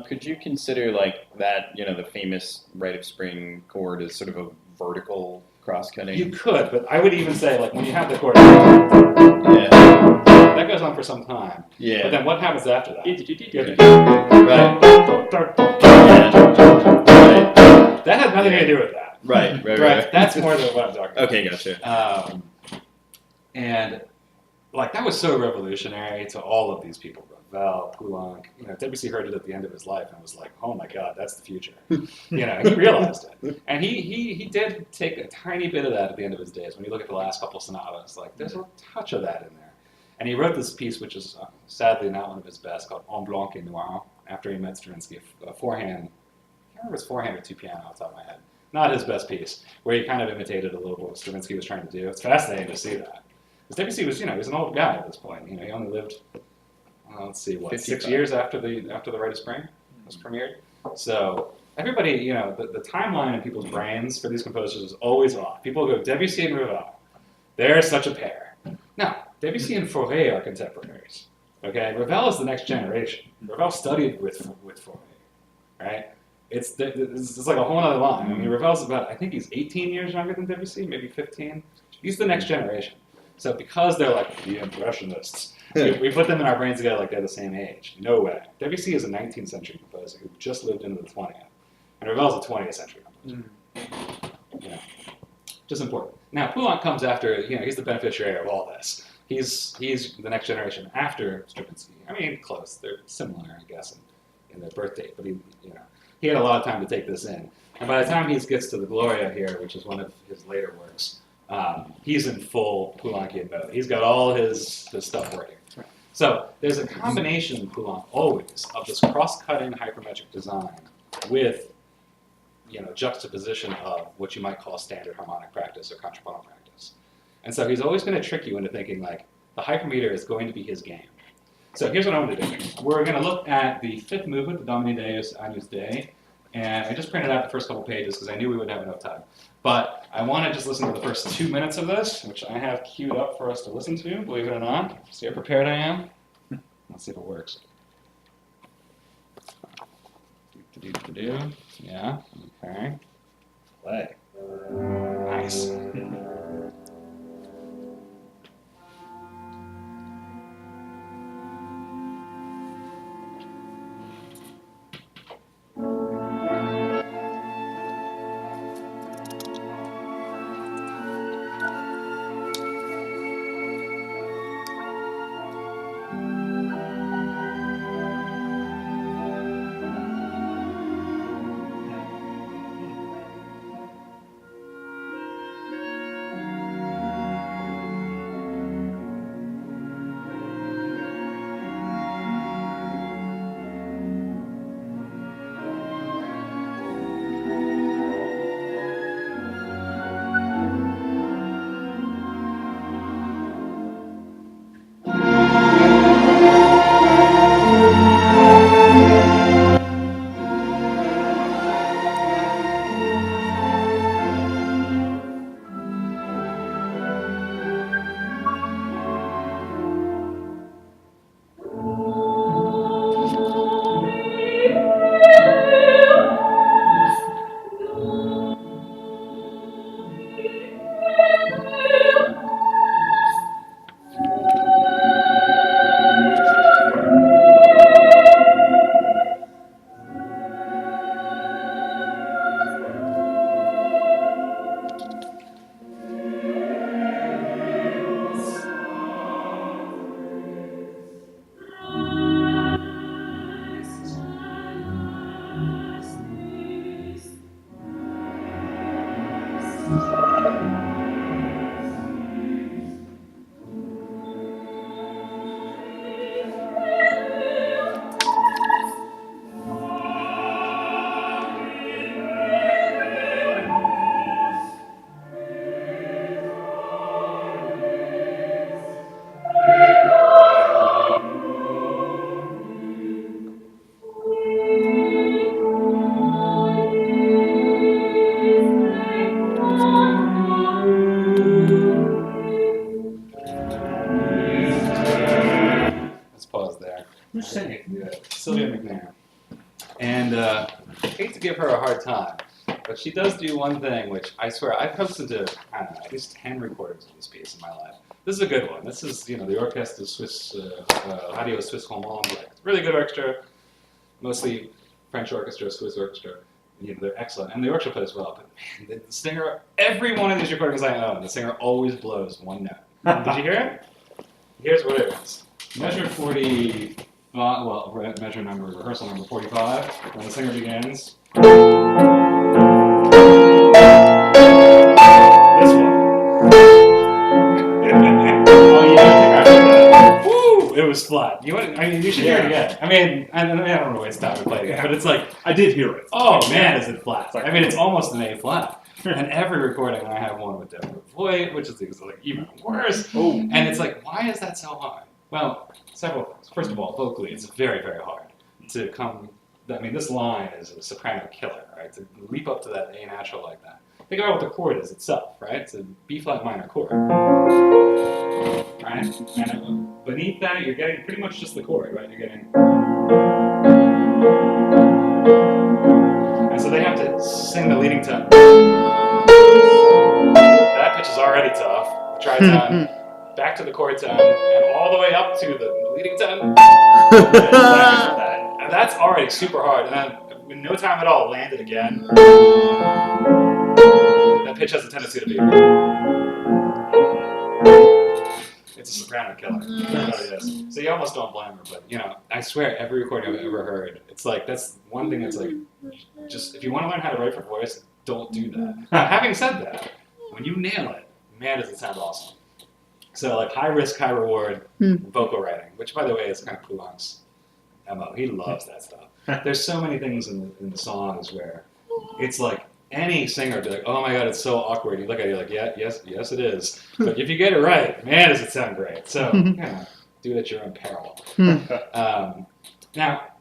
Could you consider like that, the famous Rite of Spring chord as sort of a vertical cross-cutting? You could, but I would even say like when you have the chord, Yeah. that goes on for some time. Yeah. But then what happens after that? Right. That has nothing to do with that. Right. That's more than what I'm talking about. Okay, gotcha. And like that was so revolutionary to all of these people. Ravel, Poulenc. Debussy heard it at the end of his life and was like, "Oh my God, that's the future." He realized it, and he did take a tiny bit of that at the end of his days. When you look at the last couple sonatas, like there's a touch of that in there. And he wrote this piece, which is sadly not one of his best, called En Blanc et Noir. After he met Stravinsky, a forehand. I can't remember if it's forehand or 2 piano off the top of my head. Not his best piece, where he kind of imitated a little bit what Stravinsky was trying to do. It's fascinating to see that. Because Debussy was, he was an old guy at this point. He only lived, let's see, 6 years after the Rite of Spring was premiered. So everybody, the timeline in people's brains for these composers is always off. People go, Debussy and Ravel, they're such a pair. Now, Debussy and Fauré are contemporaries. Okay, Ravel is the next generation. Ravel studied with Fauré, right? It's like a whole other line. I mean, Ravel's I think he's 18 years younger than Debussy, maybe 15. He's the next generation. So because they're like the Impressionists, we put them in our brains together like they're the same age. No way. Debussy is a 19th century composer who just lived into the 20th. And Ravel's a 20th century composer. Just important. Now, Poulenc comes after, he's the beneficiary of all this. He's the next generation after Stravinsky. I mean, close. They're similar, I guess, in their birth date. But he had a lot of time to take this in. And by the time he gets to the Gloria here, which is one of his later works, he's in full Poulencian mode. He's got all his stuff working. So there's a combination in Poulenc always of this cross-cutting hypermetric design with juxtaposition of what you might call standard harmonic practice or contrapuntal practice. And so he's always going to trick you into thinking like the hypermeter is going to be his game. So here's what I'm going to do. We're going to look at the fifth movement, the Domine Deus Agnus Dei, and I just printed out the first couple pages because I knew we wouldn't have enough time. But I want to just listen to the first 2 minutes of this, which I have queued up for us to listen to, believe it or not. See how prepared I am? Let's see if it works. Yeah, okay. Play. Nice. Give her a hard time, but she does do one thing, which I swear I've listened to, I don't know, at least 10 recordings of this piece in my life. This is a good one. This is, the Orchestre Suisse, Radio Suisse Romande, like, really good orchestra, mostly French orchestra, Swiss orchestra. They're excellent, and the orchestra plays well. But man, the singer, every one of these recordings I own, the singer always blows one note. Did you hear it? Here's what it is. Measure 40. Measure number, rehearsal number 45. When the singer begins. This one. Woo! It was flat. You should hear it again. I don't know waste time to play it again, but it's like I did hear it. Oh man, is it flat? It's almost an A flat. And every recording I have one with different voice, which is like even worse. Oh. And it's like, why is that so hard? Well, several things. First of all, vocally, it's very, very hard to come. This line is a soprano killer, right? To leap up to that A natural like that. Think about what the chord is itself, right? It's a B flat minor chord, right? And beneath that, you're getting pretty much just the chord, right? You're getting. And so they have to sing the leading tone. That pitch is already tough. The tritone. Back to the chord tone, and all the way up to the leading tone. And that's already super hard. And then, in no time at all, land it again. That pitch has a tendency to be. It's a soprano killer. It really is. So you almost don't blame her, but I swear every recording I've ever heard, it's like that's one thing that's like, just if you want to learn how to write for voice, don't do that. Now, having said that, when you nail it, man, does it sound awesome. So like high risk, high reward vocal writing, which by the way is kind of Poulenc's MO. He loves that stuff. There's so many things in the songs where it's like any singer would be like, oh my god, it's so awkward. You look at it, you're like, yeah, yes it is. But if you get it right, man, does it sound great. So do it at your own peril. Now,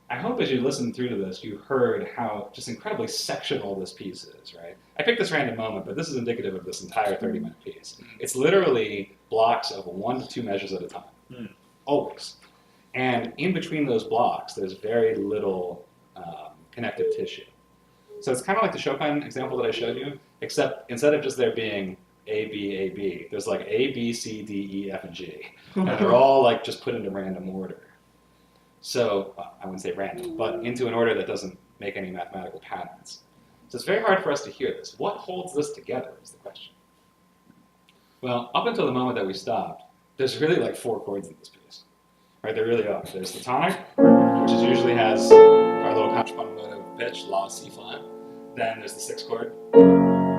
I hope as you listened through to this, you heard how just incredibly sectional this piece is, right? I picked this random moment, but this is indicative of this entire 30-minute piece. It's literally blocks of 1 to 2 measures at a time, always. And in between those blocks, there's very little connective tissue. So it's kind of like the Chopin example that I showed you, except instead of just there being A, B, A, B, there's like A, B, C, D, E, F, and G. And they're all like just put into random order. So, I wouldn't say random, but into an order that doesn't make any mathematical patterns. So it's very hard for us to hear this. What holds this together is the question. Well, up until the moment that we stopped, there's really like 4 chords in this piece. Right, there really are. There's the tonic, which usually has our little contrapuntal pitch, La, C flat. Then there's the 6th chord,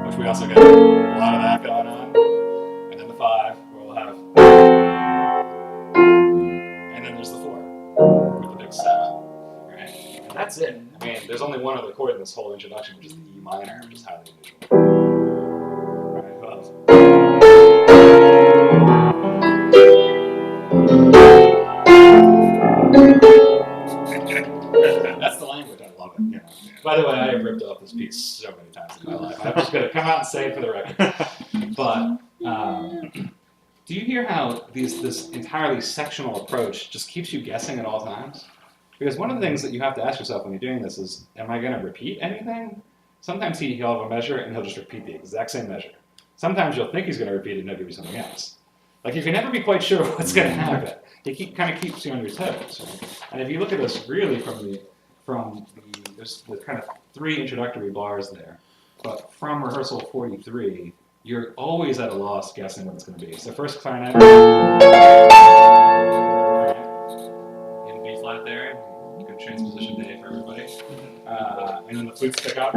which we also get a lot of that going on. And then the 5, where we'll have. And then there's the 4, with the big 7. Right? And that's it. I mean, there's only one other chord in this whole introduction, which is the E minor, which is highly unusual. Right, who else? That's the language. I love it. By the way, I have ripped off this piece so many times in my life. I'm just going to come out and say it for the record. But do you hear how this entirely sectional approach just keeps you guessing at all times? Because one of the things that you have to ask yourself when you're doing this is, am I going to repeat anything? Sometimes he'll have a measure and he'll just repeat the exact same measure. Sometimes you'll think he's going to repeat it and he'll give you something else. Like you can never be quite sure what's going to happen. It kind of keeps you on your toes. Right? And if you look at this really there's the kind of 3 introductory bars there, but from rehearsal 43, you're always at a loss guessing what it's going to be. So first clarinet, in B flat there, good transposition day for everybody, and then the flutes pick up.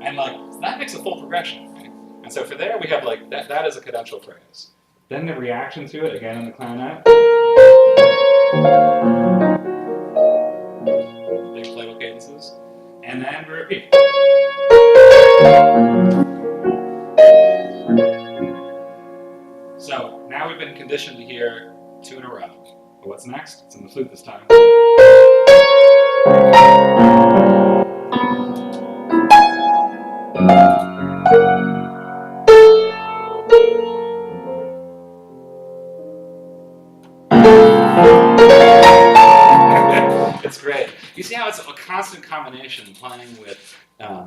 And that makes a full progression, right? And so for there we have that is a cadential phrase. Then the reaction to it, again in the clarinet. Big playful cadences. And then we repeat. So now we've been conditioned to hear 2 in a row. But what's next? It's in the flute this time. It's great. You see how it's a constant combination playing with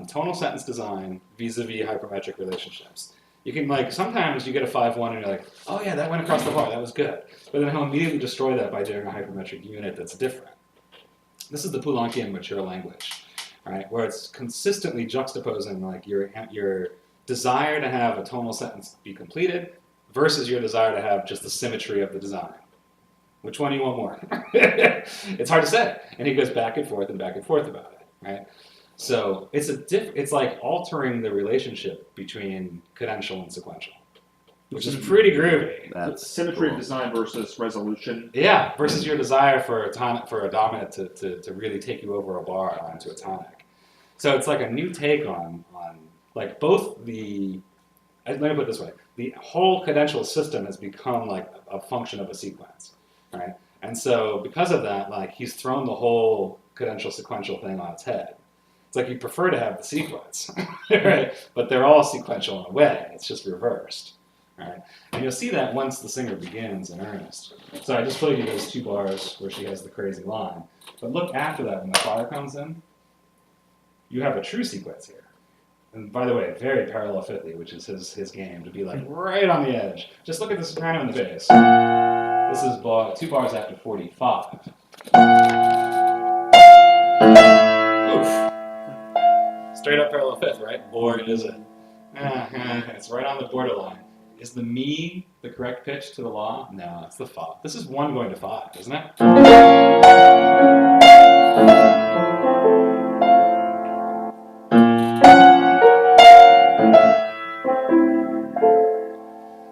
tonal sentence design vis-a-vis hypermetric relationships. You can sometimes you get a 5-1 and you're like, oh yeah, that went across the bar, that was good. But then he'll immediately destroy that by doing a hypermetric unit that's different. This is the Poulencian mature language, right? Where it's consistently juxtaposing your desire to have a tonal sentence be completed versus your desire to have just the symmetry of the design. Which one do you want more? It's hard to say. And he goes back and forth about it, right? So it's like altering the relationship between cadential and sequential, which is pretty groovy. That's symmetry of design versus resolution. Yeah, versus your desire for a dominant to really take you over a bar onto a tonic. So it's like a new take on both the. Let me put it this way: the whole cadential system has become like a function of a sequence. Right? And so because of that, he's thrown the whole cadential sequential thing on its head. It's like you prefer to have the sequence, right? But they're all sequential in a way. It's just reversed, right? And you'll see that once the singer begins in earnest. So I just played you those 2 bars where she has the crazy line. But look after that when the choir comes in, you have a true sequence here. And by the way, very parallel fifthly, which is his game, to be right on the edge. Just look at the soprano and the bass. This is 2 bars after 45. straight up parallel fifth, right? Or is it? It's right on the borderline. Is the mi the correct pitch to the la? No, it's the fa. This is 1 going to 5, isn't it?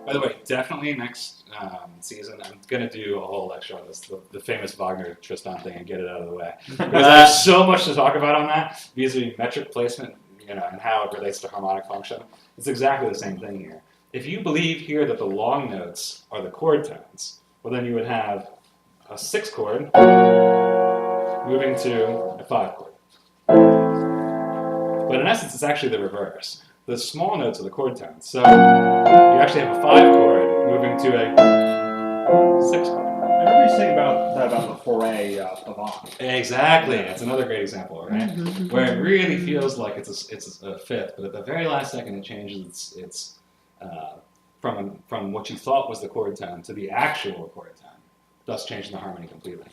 By the way, definitely next season, I'm going to do a whole lecture on this, the famous Wagner Tristan thing, and get it out of the way. Because I have so much to talk about on that, vis-a-vis metric placement, and how it relates to harmonic function. It's exactly the same thing here. If you believe here that the long notes are the chord tones, well then you would have a 6 chord moving to a 5 chord. But in essence, it's actually the reverse. The small notes are the chord tones. So you actually have a 5 chord moving to a 6 chord. I remember you saying about the foray avant. Exactly. It's another great example, right? Where it really feels like it's a fifth, but at the very last second it changes its from what you thought was the chord tone to the actual chord tone, thus changing the harmony completely.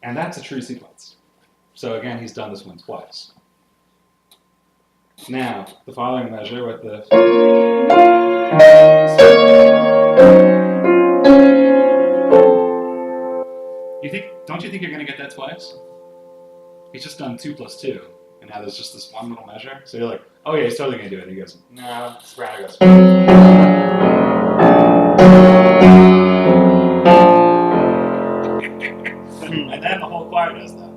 And that's a true sequence. So again, he's done this one twice. Now, the following measure with the... Don't you think you're going to get that twice? He's just done 2 plus 2, and now there's just this one little measure. So you're like, oh yeah, he's totally going to do it. And he goes, no, soprano goes. And then the whole choir does that.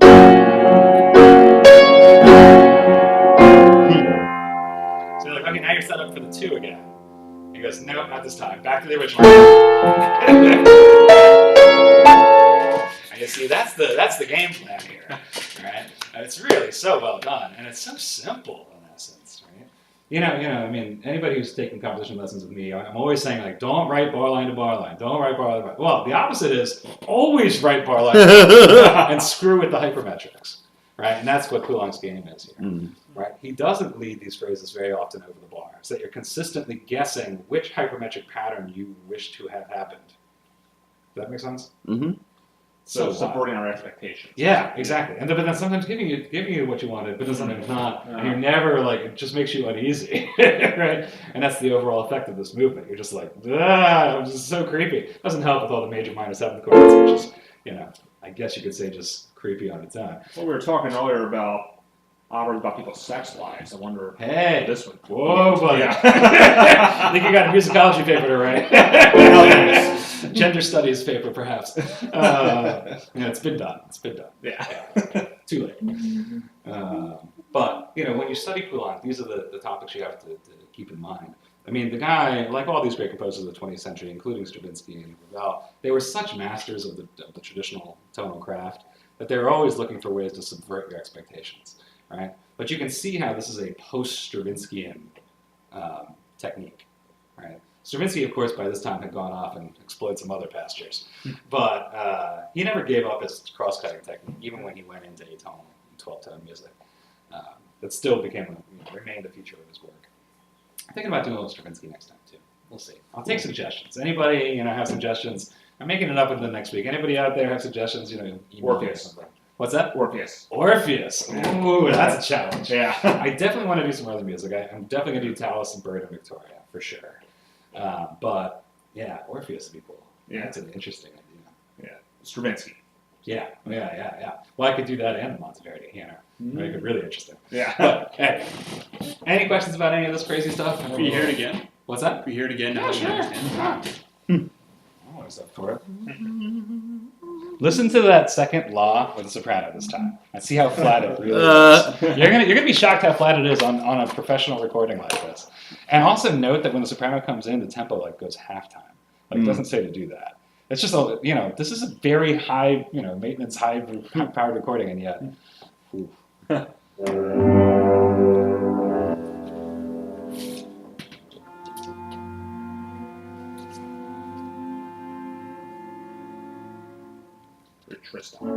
So you're like, okay, now you're set up for the 2 again. He goes, no, not this time. Back to the original. And you see, that's the game plan here, right? And it's really so well done, and it's so simple in essence, right? I mean, anybody who's taken composition lessons with me, I'm always saying, like, don't write bar line to bar line. Don't write bar line to bar line. Well, the opposite is always write bar line to bar line and screw with the hypermetrics, right? And that's what Poulenc's game is here, right? He doesn't lead these phrases very often over the bar, so that you're consistently guessing which hypermetric pattern you wish to have happened. Does that make sense? Mm-hmm. So supporting our expectations. Yeah, exactly. And but then sometimes giving you what you wanted, but then sometimes not. And you're never like, it just makes you uneasy, right? And that's the overall effect of this movement. You're just like, ah, it's just so creepy. It doesn't help with all the major minor 7th chords, which is, I guess you could say just creepy on its own. Well, we were talking earlier about operas about people's sex lives. I wonder Hey, this one. Whoa, buddy. Yeah. I think you got a musicology paper to write. Gender studies paper, perhaps. It's been done. It's been done. Yeah. Too late. But, when you study Poulenc, these are the topics you have to keep in mind. I mean, the guy, like all these great composers of the 20th century, including Stravinsky and Ravel, they were such masters of the traditional tonal craft that they were always looking for ways to subvert your expectations, right? But you can see how this is a post-Stravinskyan technique, right? Stravinsky, of course, by this time had gone off and explored some other pastures, but he never gave up his cross-cutting technique, even when he went into atonal and 12-tone music. That still remained a feature of his work. I'm thinking about doing a little Stravinsky next time, too. We'll see. I'll take suggestions. Anybody, have suggestions? I'm making it up into the next week. Anybody out there have suggestions? Email or something. What's that? Orpheus. Orpheus. Ooh, that's a challenge. Yeah. I definitely want to do some other music. I'm definitely going to do Tallis and Bird and Victoria, for sure. But, yeah, Orpheus would be cool. Yeah. That's an interesting idea. Yeah. Stravinsky. Yeah. Well, I could do that and the Monteverdi, Make it really interesting. Yeah. But, hey, any questions about any of this crazy stuff? Can you hear it again? What's that? Can you hear it again? Now Yeah, you sure. understand. I'm always up for it. Listen to that second la with the soprano this time. And see how flat it really is. You're gonna be shocked how flat it is on a professional recording like this. And also note that when the soprano comes in, the tempo goes halftime. It doesn't say to do that. It's just this is a very high, maintenance, high powered recording, and yet. Ooh. Tristan.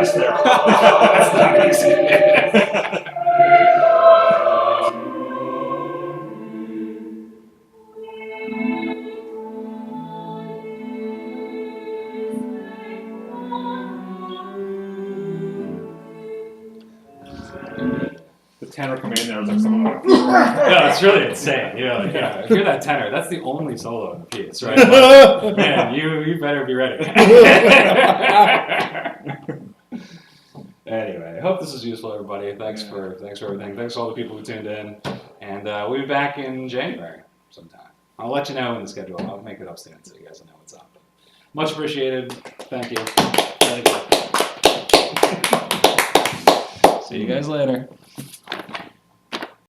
best there. That's not easy. The tenor coming in there was like someone like, Yeah, it's really insane. Yeah, if you're that tenor, that's the only solo in the piece, right? Like, man, you better be ready. Anyway, I hope this is useful, everybody. Thanks for everything. Thanks to all the people who tuned in, and we'll be back in January sometime. I'll let you know in the schedule. I'll make it up soon so you guys will know what's up. Much appreciated. Thank you. See you guys later.